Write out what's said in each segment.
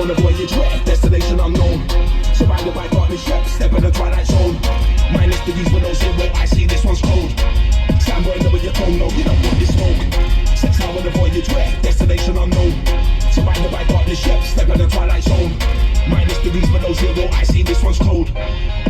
on a voyage where destination unknown. Surrounded by partnership, step in the twilight zone. Minus degrees with no zero, I see this one's cold. Stand boy, know what you're told, no, you don't want this smoke. Sex now on a voyage where destination unknown. Surrounded by partnership, step in the twilight zone. Minus degrees below zero, I see this one's cold.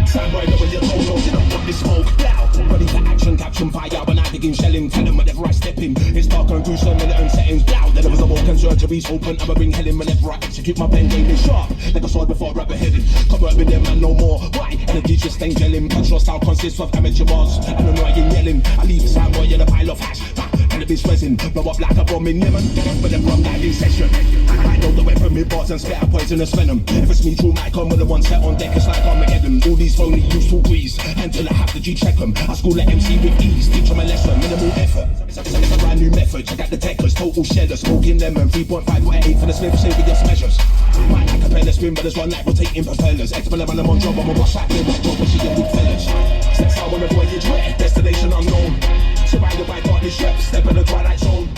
Stand boy, know what you're told, no, you don't want this smoke. Loud, ready for action, caption fire when I begin shelling. Tell them whenever I step in, it's dark and gruesome militant settings. Loud, then there was a walk and surgeries open. I'ma bring hell in whenever I execute my pen game is sharp. Like a sword before rubber headed. Come work with them and no more. Why? Energy just staying gelling. Punch style consists of amateur bars and annoying yelling. I leave the sound boy in a pile of hash. And the bitch resin, blow up like a bomb in Yemen. But them rum live in session. I know the weapon with bars and spit out poisonous venom. If it's me true mic, I'm with the one set on deck, it's like Armageddon. All these phony used to grease until I have to G-check them. I school at MC with ease, teach them a lesson, minimal effort. It's a brand new method, check out the techers, total shedder. Smoking lemon, 3.5 or 8 for the Smith, serious measures. Might like a propeller spin, but there's one like rotating propellers. Expert man, I'm on job, I'm a wash out with my job, but she get good fellas. Steps out on a voyage where destination unknown. Surrounded by partnership, step in the twilight zone.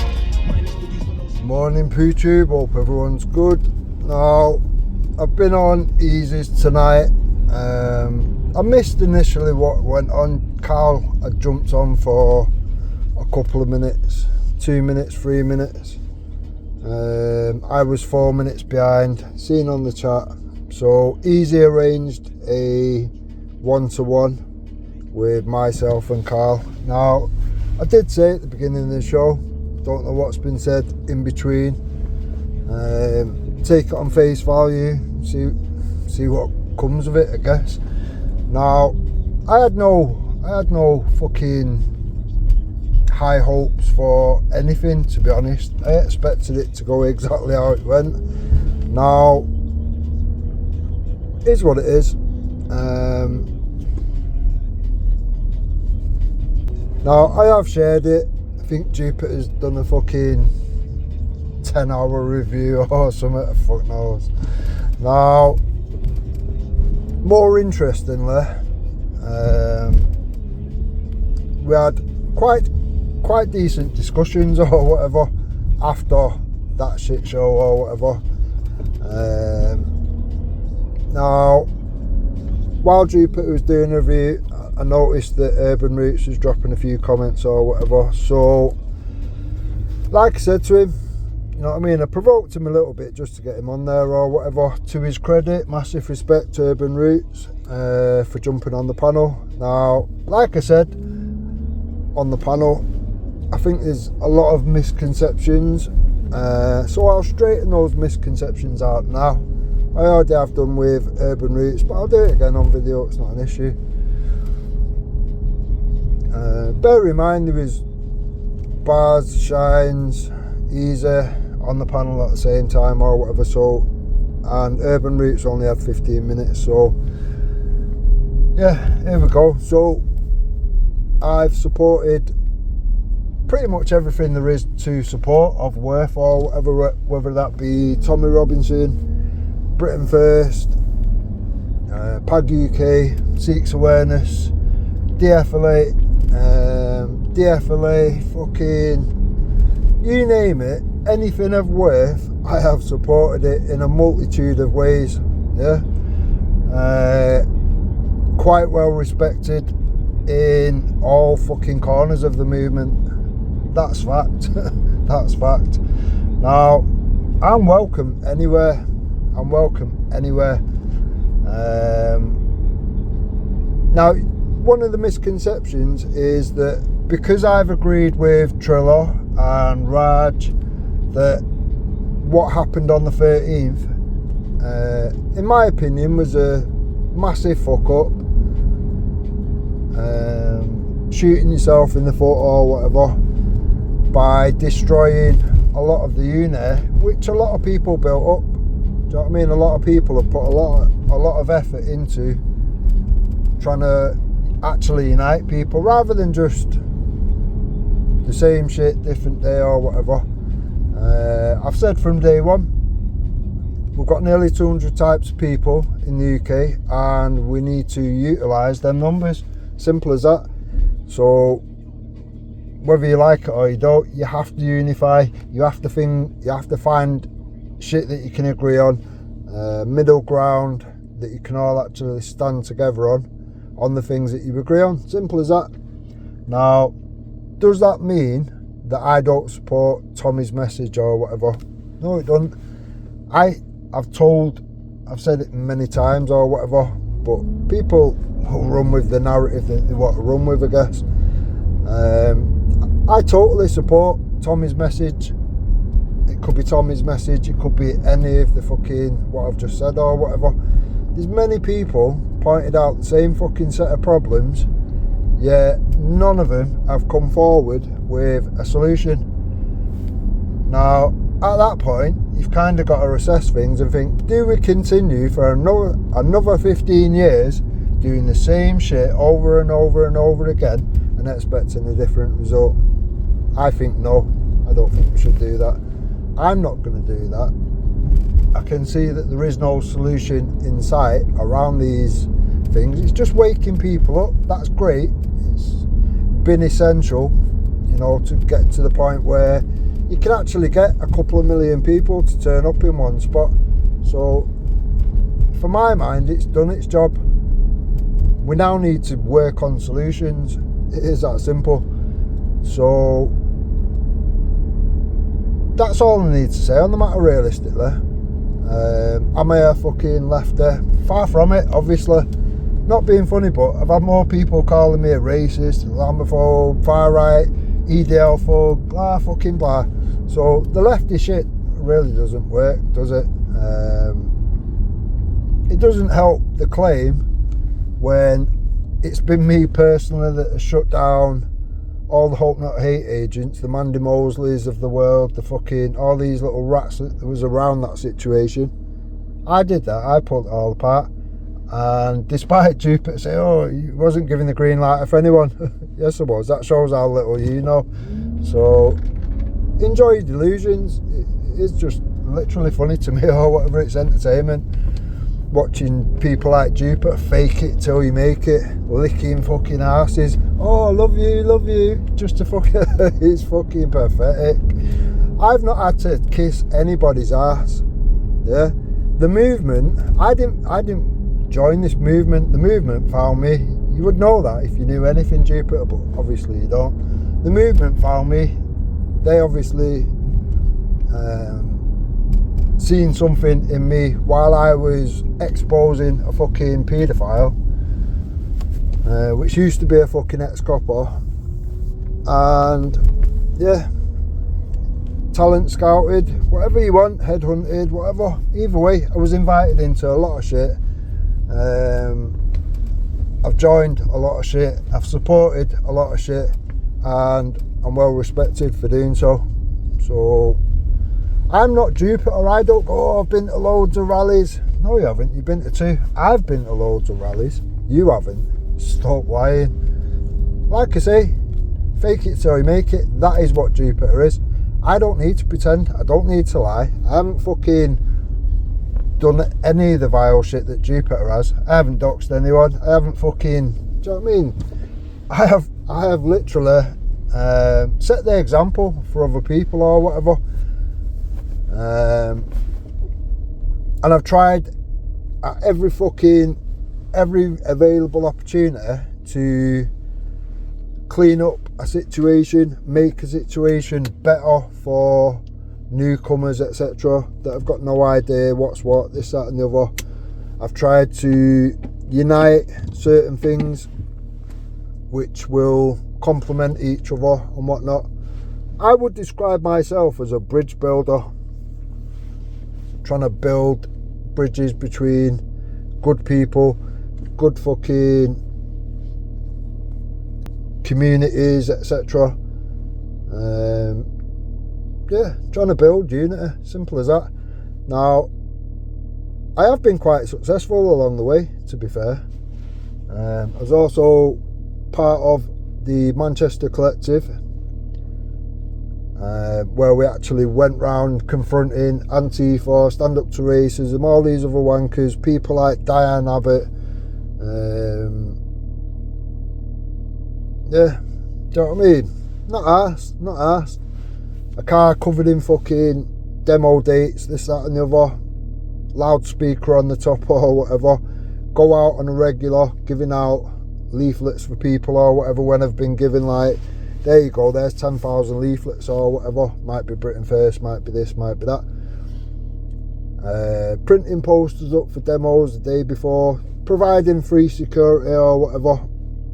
Morning PooTube, hope everyone's good. Now, I've been on Easies tonight. I missed initially what went on. Carl had jumped on for a couple of minutes, 2 minutes, 3 minutes. I was 4 minutes behind, seen on the chat. So Easy arranged a one-to-one with myself and Carl. Now, I did say at the beginning of the show, don't know what's been said in between. Take it on face value, see what comes of it, I guess. Now, I had no fucking high hopes for anything, to be honest. I expected it to go exactly how it went. Now, is what it is. Now, I have shared it. I think Jupiter's done a fucking 10-hour review or something, fuck knows. Now, more interestingly, we had quite decent discussions or whatever after that shit show or whatever. Now, while Jupiter was doing a review, I noticed that Urban Roots was dropping a few comments or whatever. So, like I said to him, you know what I mean, I provoked him a little bit just to get him on there or whatever. To his credit, massive respect to Urban Roots for jumping on the panel. Now, like I said, on the panel, I think there's a lot of misconceptions. So I'll straighten those misconceptions out now. I already have done with Urban Roots, but I'll do it again on video, it's not an issue. Bear in mind there was Bars, Shines, Easy on the panel at the same time or whatever, so, and Urban Roots only had 15 minutes, so yeah, here we go. So I've supported pretty much everything there is to support of worth or whatever, whether that be Tommy Robinson, Britain First, PAG UK, Seeks Awareness, DFLA, fucking, you name it, anything of worth, I have supported it in a multitude of ways, yeah. Quite well respected in all fucking corners of the movement. That's fact. That's fact. Now, I'm welcome anywhere. I'm welcome anywhere. Now, one of the misconceptions is that because I've agreed with Trillo and Raj that what happened on the 13th, in my opinion, was a massive fuck up. Shooting yourself in the foot or whatever by destroying a lot of the unit, which a lot of people built up. Do you know what I mean? A lot of people have put a lot of effort into trying to actually unite people rather than just the same shit, different day or whatever. I've said from day one, we've got nearly 200 types of people in the UK and we need to utilise them numbers. Simple as that. So whether you like it or you don't, you have to unify. You have to find shit that you can agree on middle ground that you can all actually stand together on the things that you agree on. Simple as that. Now, does that mean that I don't support Tommy's message or whatever? No, it doesn't. I've said it many times or whatever, but people will run with the narrative that they want to run with, I guess. I totally support Tommy's message. It could be Tommy's message, it could be any of the fucking what I've just said or whatever. There's many people pointed out the same fucking set of problems, yet none of them have come forward with a solution. Now, at that point, you've kind of got to assess things and think, do we continue for another 15 years doing the same shit over and over and over again and expecting a different result? I think no. I don't think we should do that. I'm not going to do that. I can see that there is no solution in sight around these things. It's just waking people up. That's great. It's been essential, to get to the point where you can actually get a couple of million people to turn up in one spot. So, for my mind, it's done its job. We now need to work on solutions. It is that simple. So, that's all I need to say on the matter, realistically. Am I a fucking lefty? Far from it, obviously. Not being funny, but I've had more people calling me a racist, Islamophobe, far right, EDL phobe, blah fucking blah. So the lefty shit really doesn't work, does it? It doesn't help the claim when it's been me personally that has shut down all the Hope Not Hate agents, the Mandy Mosleys of the world, the fucking, all these little rats that was around that situation. I did that, I pulled it all apart. And despite Jupiter saying, oh, he wasn't giving the green light for anyone. Yes, I was. That shows how little you know. So, enjoy your delusions. It's just literally funny to me, or whatever, it's entertainment. Watching people like Jupiter fake it till you make it, licking fucking asses. Oh, love you, just to fucking, it's fucking pathetic. I've not had to kiss anybody's ass. Yeah, the movement, I didn't join this movement. The movement found me. You would know that if you knew anything, Jupiter, but obviously you don't. The movement found me. They obviously seen something in me while I was exposing a fucking paedophile, which used to be a fucking ex-copper, and yeah, talent scouted, whatever you want, headhunted, whatever. Either way, I was invited into a lot of shit. I've joined a lot of shit, I've supported a lot of shit, and I'm well respected for doing so. So I'm not Jupiter. I don't go, oh, I've been to loads of rallies. No, you haven't. You've been to 2. I've been to loads of rallies. You haven't. Stop lying. Like I say, fake it till you make it. That is what Jupiter is. I don't need to pretend. I don't need to lie. I haven't fucking done any of the vile shit that Jupiter has. I haven't doxed anyone. I haven't fucking, do you know what I mean? I have literally set the example for other people or whatever. And I've tried at every available opportunity to clean up a situation, make a situation better for newcomers, etc., that have got no idea what's what, this, that and the other. I've tried to unite certain things which will complement each other and whatnot. I would describe myself as a bridge builder, trying to build bridges between good people, good fucking communities, etc. Yeah, trying to build unity, simple as that. Now, I have been quite successful along the way, to be fair. I was also part of the Manchester Collective, where we actually went round confronting Antifa, Stand Up to Racism, all these other wankers, people like Diane Abbott. Yeah, do you know what I mean? Not asked. A car covered in fucking demo dates, this, that and the other. loudspeaker on the top or whatever, go out on a regular giving out leaflets for people or whatever, when I've been given like, there you go, there's 10,000 leaflets or whatever, might be Britain First, might be this, might be that. Printing posters up for demos the day before, providing free security or whatever,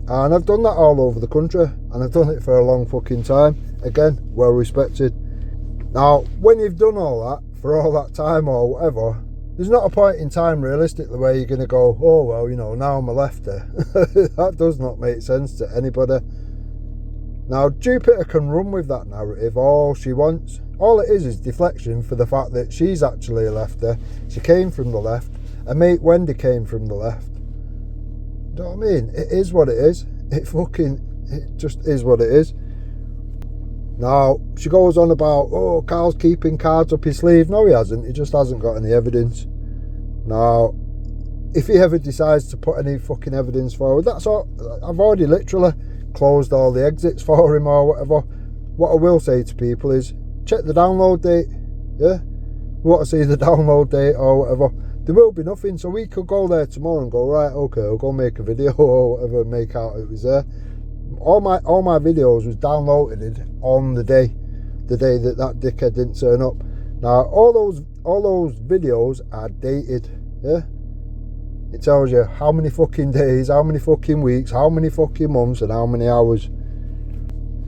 and I've done that all over the country, and I've done it for a long fucking time. Again, well respected. Now, when you've done all that for all that time or whatever, there's not a point in time realistically where you're going to go, oh well, you know, now I'm a lefty. That does not make sense to anybody. Now, Jupiter can run with that narrative all she wants. All it is deflection for the fact that she's actually a lefty. She came from the left. Her mate Wendy came from the left. Do you know what I mean? It is what it is. It just is what it is. Now, she goes on about, oh, Carl's keeping cards up his sleeve. No, he hasn't. He just hasn't got any evidence. Now, if he ever decides to put any fucking evidence forward, that's all. I've already literally closed all the exits for him or whatever. What I will say to people is, check the download date. Yeah? We want to see the download date or whatever. There will be nothing, so we could go there tomorrow and go, right, okay, I'll go make a video or whatever and make out it was there. All my videos was downloaded on the day that dickhead didn't turn up. Now all those videos are dated. Yeah, it tells you how many fucking days, how many fucking weeks, how many fucking months, and how many hours.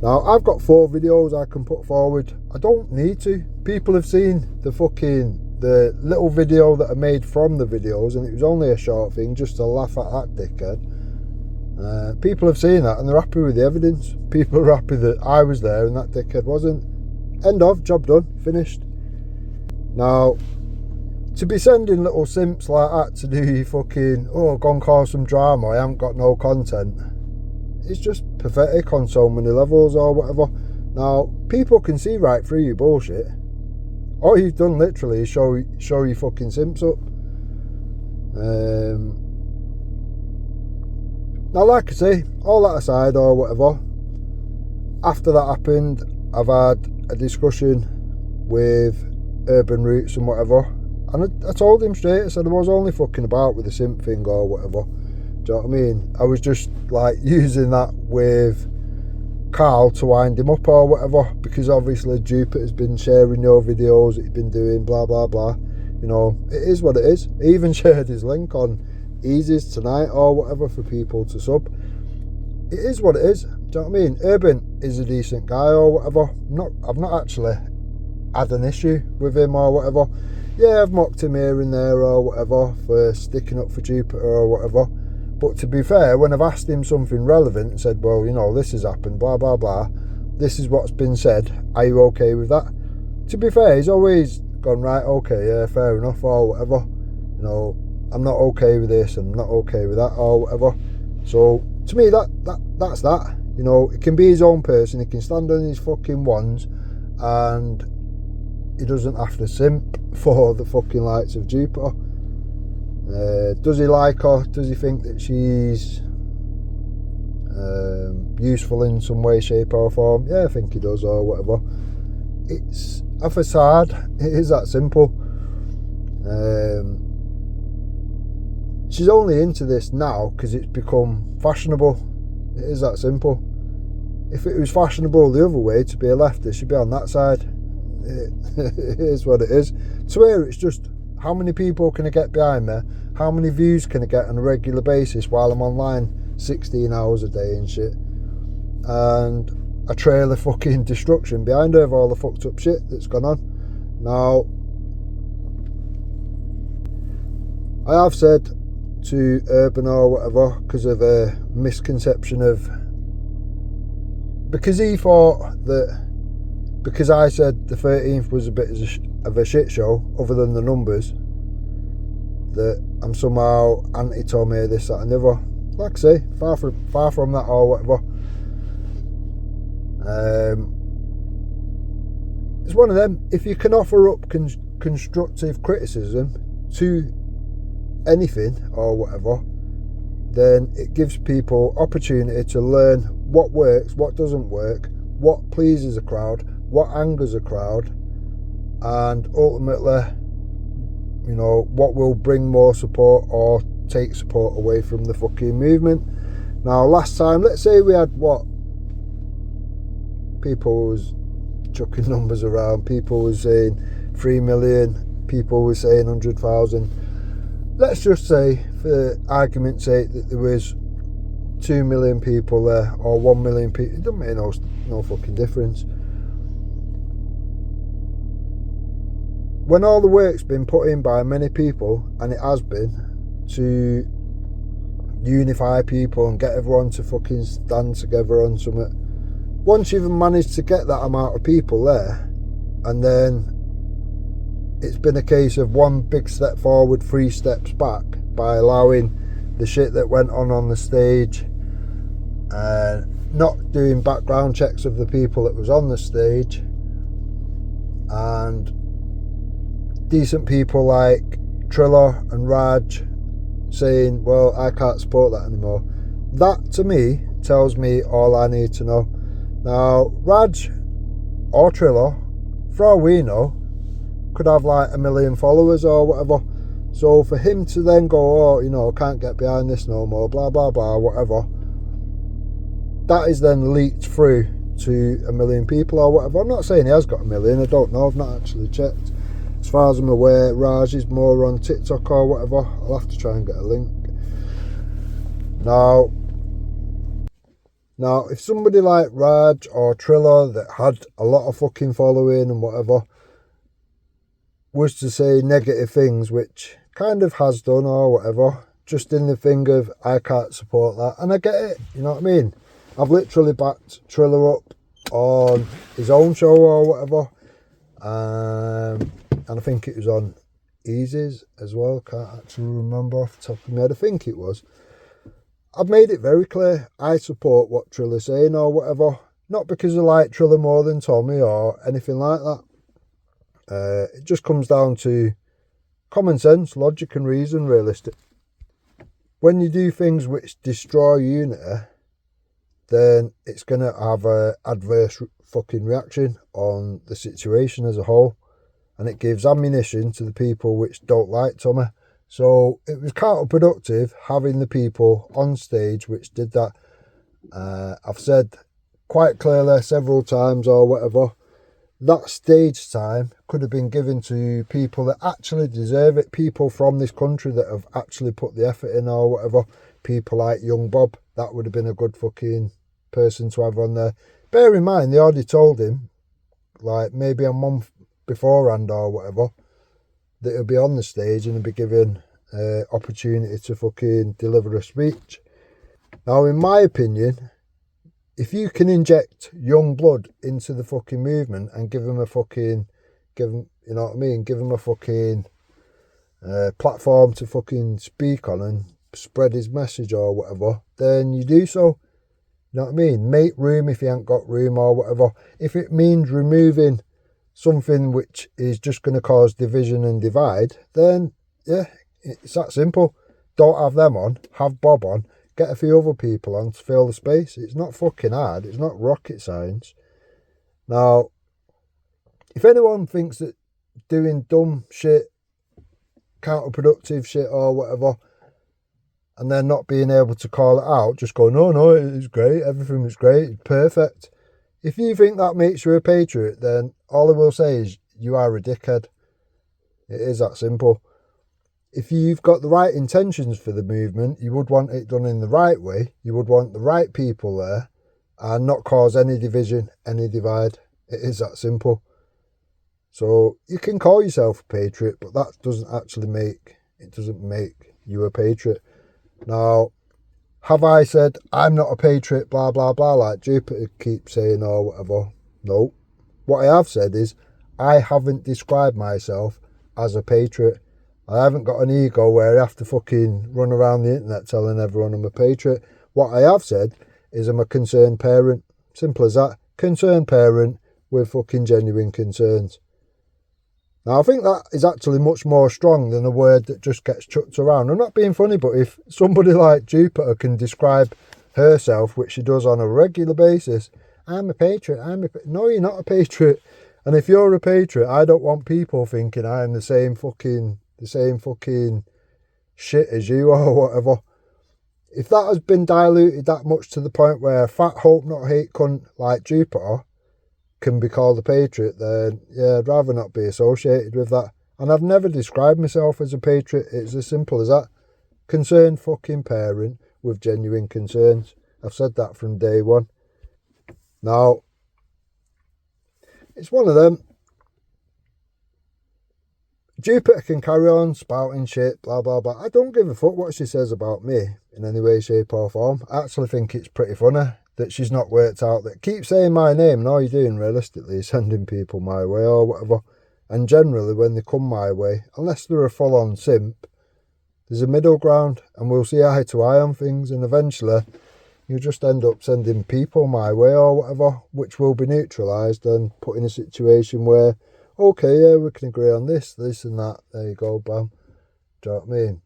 Now I've got 4 videos I can put forward. I don't need to. People have seen the little video that I made from the videos, and it was only a short thing just to laugh at that dickhead. People have seen that and they're happy with the evidence. People are happy that I was there and that dickhead wasn't. End of, job done, finished. Now, to be sending little simps like that to do your fucking, oh, go and cause some drama, I haven't got no content, it's just pathetic on so many levels or whatever. Now, people can see right through your bullshit. All you've done literally is show your fucking simps up. Now, like I say, all that aside or whatever, after that happened, I've had a discussion with Urban Roots and whatever, and I told him straight, I said I was only fucking about with the simp thing or whatever. Do you know what I mean? I was just like using that with Carl to wind him up or whatever, because obviously Jupiter's been sharing your videos that he's been doing, blah blah blah. You know, it is what it is. He even shared his link on Easy's tonight or whatever for people to sub. It is what it is. Do you know what I mean? Urban is a decent guy or whatever. I've not actually had an issue with him or whatever. Yeah, I've mocked him here and there or whatever for sticking up for Jupiter or whatever. But to be fair, when I've asked him something relevant and said, well, you know, this has happened, blah blah blah, this is what's been said, are you okay with that? To be fair, he's always gone, right, okay, yeah, fair enough or whatever. You know, I'm not okay with this and I'm not okay with that or whatever. So to me, that's that. You know, he can be his own person. He can stand on his fucking ones, and he doesn't have to simp for the fucking likes of Jupiter. Does he like her? Does he think that she's useful in some way, shape or form? Yeah, I think he does or whatever. It's a facade. It is that simple. She's only into this now because it's become fashionable. It is that simple. If it was fashionable the other way to be a leftist, she'd be on that side. It is what it is. To her, it's just how many people can I get behind me? How many views can I get on a regular basis while I'm online 16 hours a day and shit? And a trail of fucking destruction behind her of all the fucked up shit that's gone on. Now, I have said to Urban or whatever, because of a misconception of, because he thought that because I said the 13th was a bit of a shit show other than the numbers, that I'm somehow anti-Tommy, this, that and the other. Like I say, far from that or whatever. It's one of them. If you can offer up constructive criticism to anything or whatever, then it gives people opportunity to learn what works, what doesn't work, what pleases a crowd, what angers a crowd, and ultimately you know, what will bring more support or take support away from the fucking movement. Now, last time, let's say we had what? People was chucking numbers around. People was saying 3 million. People were saying 100,000. Let's just say, for argument's sake, that there was 2 million people there or 1 million people. It doesn't make no fucking difference. When all the work's been put in by many people, and it has been, to unify people and get everyone to fucking stand together on something, once you've managed to get that amount of people there, and then it's been a case of one big step forward, 3 steps back, by allowing the shit that went on the stage and not doing background checks of the people that was on the stage, and decent people like Triller and Raj saying, well, I can't support that anymore. That to me tells me all I need to know. Now, Raj or Triller, for all we know, could have like 1 million followers or whatever. So for him to then go, oh, you know, can't get behind this no more, blah blah blah, whatever, that is then leaked through to 1 million people or whatever. I'm not saying he has got 1 million, I don't know, I've not actually checked. As far as I'm aware, Raj is more on TikTok or whatever. I'll have to try and get a link. Now, if somebody like Raj or Triller that had a lot of fucking following and whatever was to say negative things, which kind of has done or whatever, just in the thing of, I can't support that. And I get it, you know what I mean? I've literally backed Triller up on his own show or whatever. And I think it was on Easy's as well. Can't actually remember off the top of my head. I think it was. I've made it very clear I support what Triller's saying or whatever. Not because I like Triller more than Tommy or anything like that. It just comes down to common sense, logic and reason, realistic. When you do things which destroy unity, then it's going to have an adverse fucking reaction on the situation as a whole. And it gives ammunition to the people which don't like Tommy. So it was counterproductive having the people on stage which did that. I've said quite clearly several times or whatever, that stage time could have been given to people that actually deserve it. People from this country that have actually put the effort in or whatever. People like Young Bob, that would have been a good fucking person to have on there. Bear in mind, they already told him, like maybe a month beforehand or whatever, that he'll be on the stage and he'll be given opportunity to fucking deliver a speech. Now, in my opinion, if you can inject young blood into the fucking movement and give him a fucking, you know what I mean, give him a fucking platform to fucking speak on and spread his message or whatever, then you do so. You know what I mean? Make room if you ain't got room or whatever. If it means removing something which is just going to cause division and divide, then yeah, it's that simple. Don't have them on, have Bob on, get a few other people on to fill the space. It's not fucking hard, it's not rocket science. Now, if anyone thinks that doing dumb shit, counterproductive shit or whatever, and then not being able to call it out, just go, no, it's great, everything was great, it's perfect. If you think that makes you a patriot, then all I will say is you are a dickhead. It is that simple. If you've got the right intentions for the movement, you would want it done in the right way. You would want the right people there and not cause any division, any divide. It is that simple. So you can call yourself a patriot, but that doesn't actually make you a patriot. Now, have I said I'm not a patriot, blah, blah, blah, like Jupiter keeps saying or whatever? No. What I have said is I haven't described myself as a patriot. I haven't got an ego where I have to fucking run around the internet telling everyone I'm a patriot. What I have said is I'm a concerned parent. Simple as that. Concerned parent with fucking genuine concerns. Now, I think that is actually much more strong than a word that just gets chucked around. I'm not being funny, but if somebody like Jupiter can describe herself, which she does on a regular basis, I'm a patriot, no, you're not a patriot. And if you're a patriot, I don't want people thinking I am the same fucking the same fucking shit as you or whatever. If that has been diluted that much to the point where a fat hope not hate cunt like Jupiter can be called a patriot, then yeah, I'd rather not be associated with that. And I've never described myself as a patriot. It's as simple as that. Concerned fucking parent with genuine concerns. I've said that from day one. Now, it's one of them. Jupiter can carry on spouting shit, blah, blah, blah. I don't give a fuck what she says about me in any way, shape or form. I actually think it's pretty funny that she's not worked out that. Keep saying my name and all you're doing realistically is sending people my way or whatever. And generally when they come my way, unless they're a full-on simp, there's a middle ground and we'll see eye to eye on things, and eventually you just end up sending people my way or whatever, which will be neutralised and put in a situation where, okay, yeah, we can agree on this and that. There you go, bam. Do you know what I mean?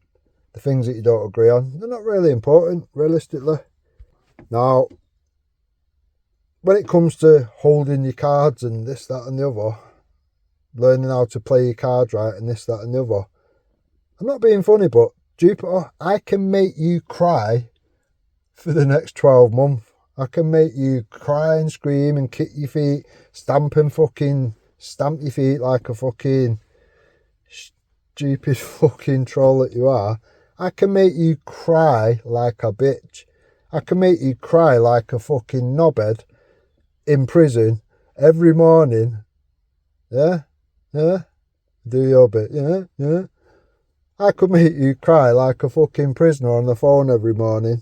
The things that you don't agree on, they're not really important, realistically. Now, when it comes to holding your cards and this, that and the other, learning how to play your cards right and this, that and the other, I'm not being funny, but Jupiter, I can make you cry for the next 12 months. I can make you cry and scream and kick your feet, stamp your feet like a fucking stupid fucking troll that you are. I can make you cry like a bitch. I can make you cry like a fucking knobhead in prison every morning. Yeah? Yeah? Do your bit. Yeah? Yeah? I could make you cry like a fucking prisoner on the phone every morning.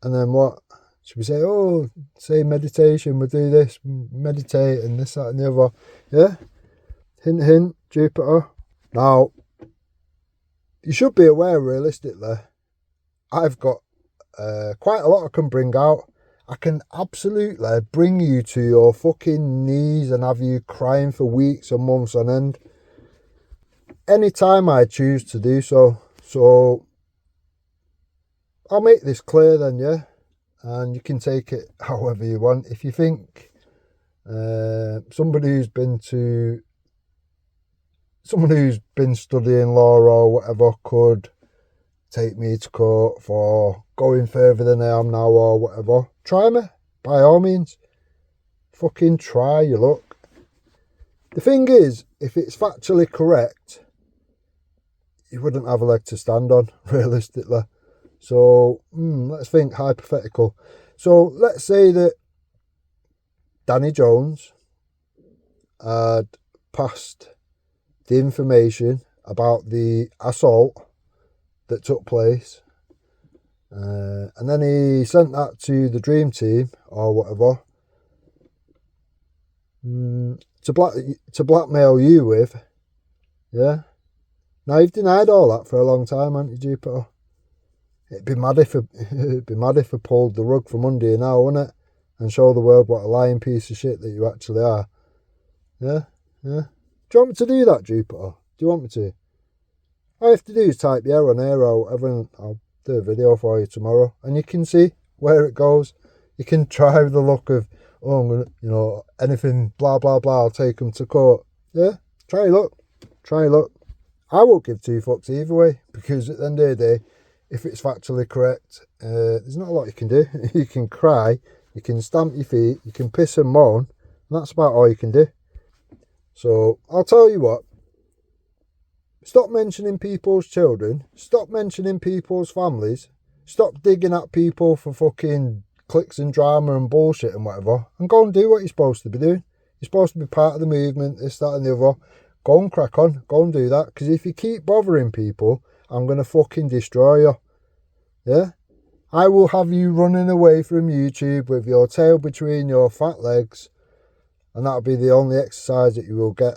And then what? Should we say, oh, say meditation, we'll do this, meditate and this, that and the other. Yeah? Hint, hint, Jupiter. Now, you should be aware realistically, I've got quite a lot I can bring out. I can absolutely bring you to your fucking knees and have you crying for weeks and months on end. Anytime I choose to do so. So, I'll make this clear then, yeah? And you can take it however you want. If you think someone who's been studying law or whatever could take me to court for going further than I am now or whatever, try me, by all means. Fucking try your luck. The thing is, if it's factually correct, you wouldn't have a leg to stand on, realistically. So, let's think hypothetical. So, let's say that Danny Jones had passed the information about the assault that took place, and then he sent that to the Dream Team or whatever to blackmail you with. Yeah. Now you've denied all that for a long time, haven't you, Jupiter? It'd be mad if I pulled the rug from under you now, wouldn't it? And show the world what a lying piece of shit that you actually are. Yeah? Yeah? Do you want me to do that, Jupiter? Do you want me to? All you have to do is type yeah on air or whatever, and I'll do a video for you tomorrow. And you can see where it goes. You can try the look of, oh, I'm going to, anything, blah, blah, blah, I'll take them to court. Yeah? Try your luck. Try your luck. I won't give two fucks either way, because at the end of the day, if it's factually correct, there's not a lot you can do. You can cry, you can stamp your feet, you can piss and moan, and that's about all you can do. So, I'll tell you what, stop mentioning people's children, stop mentioning people's families, stop digging at people for fucking clicks and drama and bullshit and whatever, and go and do what you're supposed to be doing. You're supposed to be part of the movement, this, that and the other. Go and crack on, go and do that, because if you keep bothering people, I'm going to fucking destroy you. Yeah? I will have you running away from YouTube with your tail between your fat legs, and that'll be the only exercise that you will get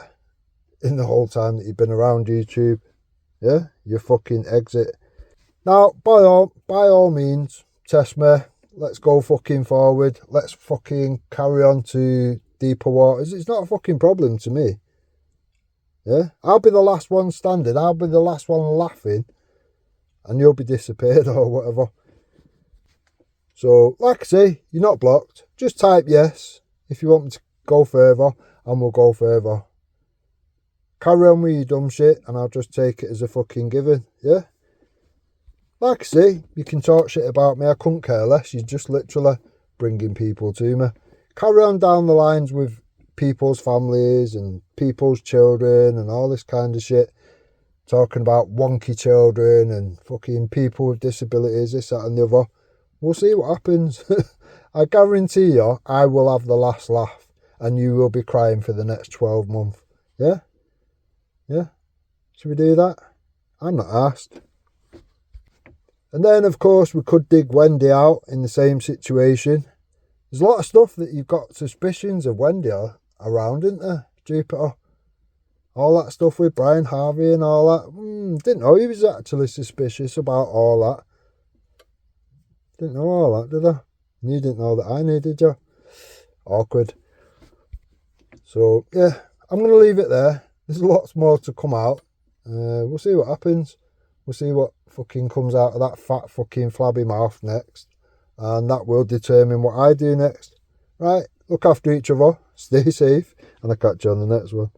in the whole time that you've been around YouTube. Yeah? You fucking exit. Now, by all means, test me. Let's go fucking forward. Let's fucking carry on to deeper waters. It's not a fucking problem to me. Yeah? I'll be the last one standing. I'll be the last one laughing. And you'll be disappeared or whatever. So, like I say, you're not blocked. Just type yes if you want me to go further, and we'll go further. carry on with your dumb shit and I'll just take it as a fucking given, yeah? Like I say, you can talk shit about me, I couldn't care less. You're just literally bringing people to me. Carry on down the lines with people's families and people's children and all this kind of shit. Talking about wonky children and fucking people with disabilities, this, that and the other. We'll see what happens. I guarantee you, I will have the last laugh and you will be crying for the next 12 months. Yeah? Yeah? Should we do that? I'm not asked. And then, of course, we could dig Wendy out in the same situation. There's a lot of stuff that you've got suspicions of Wendy around, isn't there, Jupiter? All that stuff with Brian Harvey and all that. Didn't know he was actually suspicious about all that. Didn't know all that, did I? And you didn't know that I knew, did you? Awkward. So, yeah, I'm going to leave it there. There's lots more to come out. We'll see what happens. We'll see what fucking comes out of that fat fucking flabby mouth next. And that will determine what I do next. Right, look after each other. Stay safe. And I'll catch you on the next one.